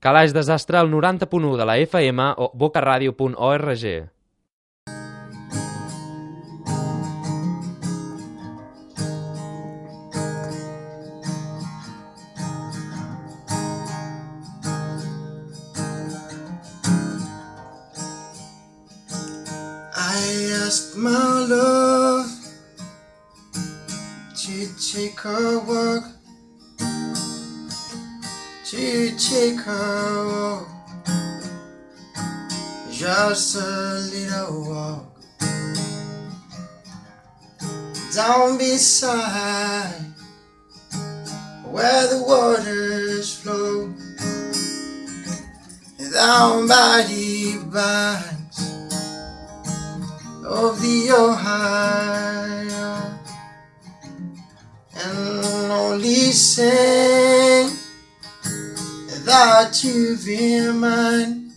Calaix Desastre al 90.1 de la FM o bocaradio.org. I ask my love to take her walk, to take her walk, just a little walk down beside where the waters flow, down by the banks of the Ohio, and only say that you've been mine.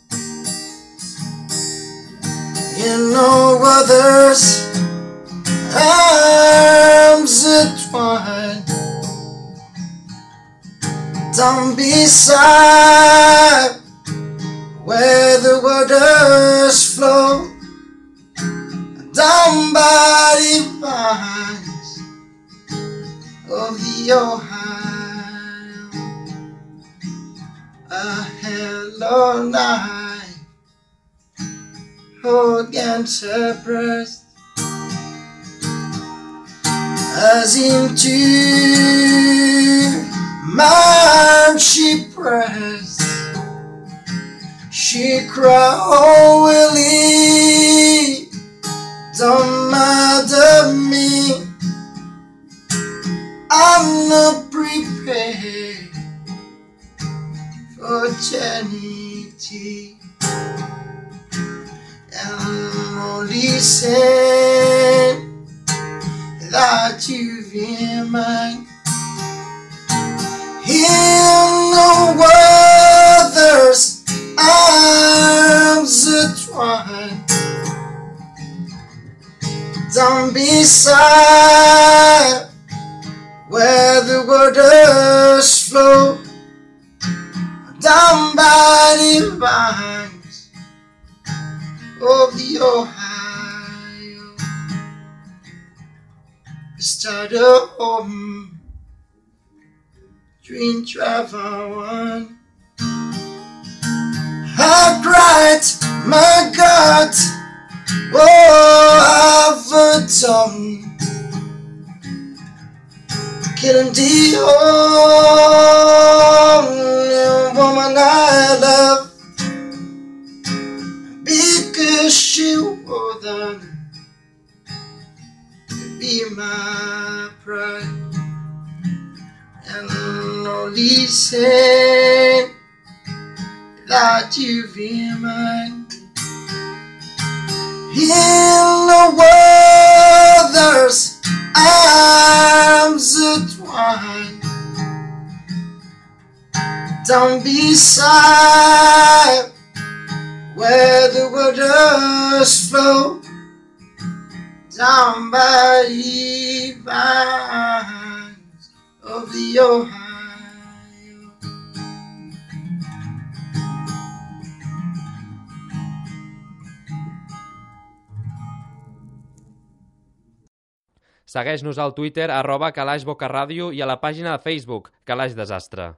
In no other's arms entwined, down beside where the waters flow, down by the banks of the Ohio. A hello night against her breast, as into mine she pressed. She cried, oh Willie, don't matter me, I'm not prepared for eternity, and only say that you've been mine. In no other's arms entwined, down beside where the waters flow, down by the banks of the Ohio. Start a home, dream travel on. I cried, my God, oh, I've done, killing the only woman I love, because she wouldn't be my pride, and only say that you've been mine. In no other's arms entwined, down beside where the waters flow, down by the banks of the Ohio. Segueix-nos al Twitter @calaixbocaradio i a la pàgina de Facebook Calaix Desastre.